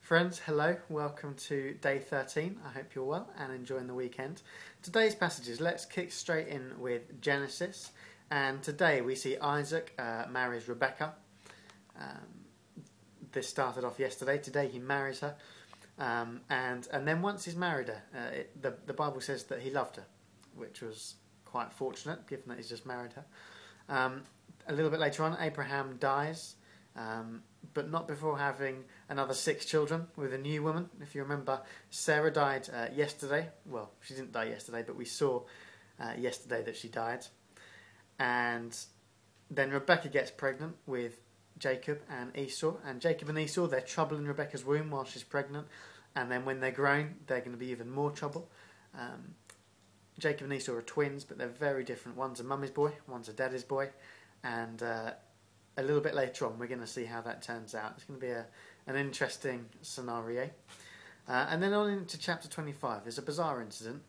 Friends, hello, welcome to day 13. I hope you're well and enjoying the weekend. Today's passages, let's kick straight in with Genesis. And today we see Isaac marries Rebecca. This started off yesterday. Today he marries her. And then once he's married her, the Bible says that he loved her, which was quite fortunate given that he's just married her. A little bit later on, Abraham dies. But not before having another 6 children with a new woman. If you remember, Sarah died yesterday. Well, she didn't die yesterday, but we saw yesterday that she died. And then Rebecca gets pregnant with Jacob and Esau. And Jacob and Esau, they're trouble in Rebecca's womb while she's pregnant. And then when they're grown, they're going to be even more trouble. Jacob and Esau are twins, but they're very different. One's a mummy's boy, one's a daddy's boy. And a little bit later on, we're going to see how that turns out. It's going to be an interesting scenario. And then on into chapter 25, there's a bizarre incident.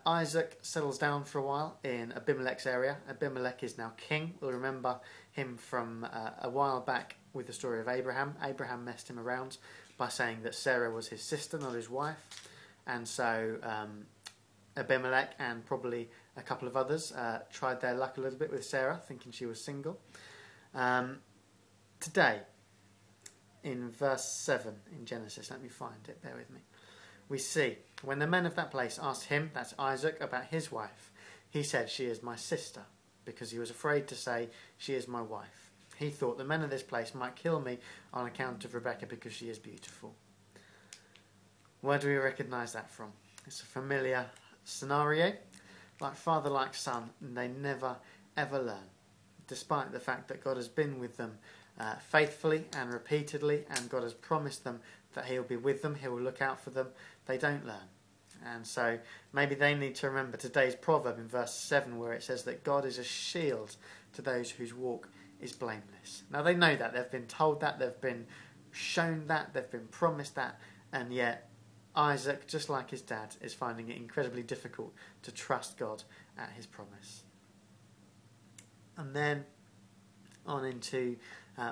Isaac settles down for a while in Abimelech's area. Abimelech is now king. We'll remember him from a while back with the story of Abraham. Abraham messed him around by saying that Sarah was his sister, not his wife. And so Abimelech and probably a couple of others tried their luck a little bit with Sarah, thinking she was single. Today, in verse 7 in Genesis, let me find it, bear with me, we see, when the men of that place asked him, that's Isaac, about his wife, he said, "She is my sister," because he was afraid to say, "She is my wife." He thought the men of this place might kill me on account of Rebecca because she is beautiful. Where do we recognise that from? It's a familiar scenario. Like father, like son, and they never ever learn. Despite the fact that God has been with them faithfully and repeatedly, and God has promised them that He'll be with them, He'll look out for them, they don't learn. And so maybe they need to remember today's proverb in verse 7 where it says that God is a shield to those whose walk is blameless. Now they know that, they've been told that, they've been shown that, they've been promised that, and yet Isaac, just like his dad, is finding it incredibly difficult to trust God at His promise. And then on into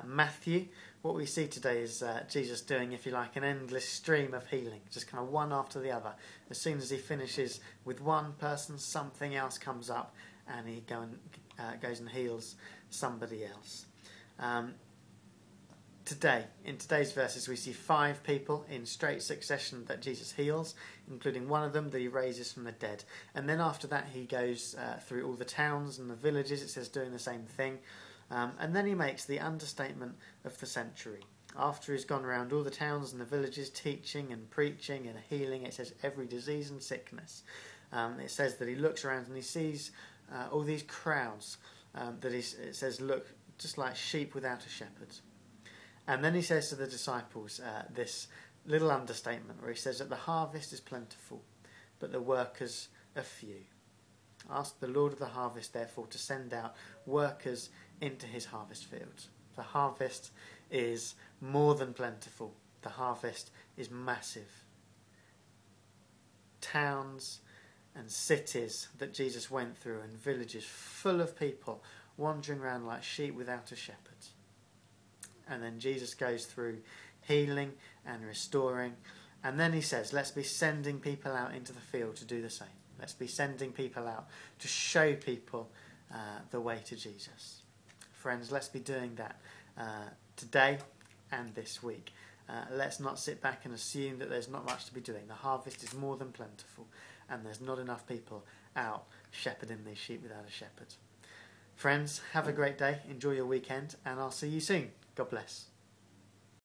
Matthew. What we see today is Jesus doing, if you like, an endless stream of healing, just kind of one after the other. As soon as he finishes with one person, something else comes up and he goes and heals somebody else. Today, in today's verses, we see 5 people in straight succession that Jesus heals, including one of them that he raises from the dead. And then after that, he goes through all the towns and the villages, it says, doing the same thing. And then he makes the understatement of the century. After he's gone around all the towns and the villages, teaching and preaching and healing, it says every disease and sickness. It says that he looks around and he sees all these crowds it says look just like sheep without a shepherd. And then he says to the disciples this little understatement where he says that the harvest is plentiful, but the workers are few. Ask the Lord of the harvest, therefore, to send out workers into his harvest fields. The harvest is more than plentiful. The harvest is massive. Towns and cities that Jesus went through and villages full of people wandering around like sheep without a shepherd. And then Jesus goes through healing and restoring. And then he says, let's be sending people out into the field to do the same. Let's be sending people out to show people the way to Jesus. Friends, let's be doing that today and this week. Let's not sit back and assume that there's not much to be doing. The harvest is more than plentiful, and there's not enough people out shepherding these sheep without a shepherd. Friends, have a great day, enjoy your weekend, and I'll see you soon. God bless.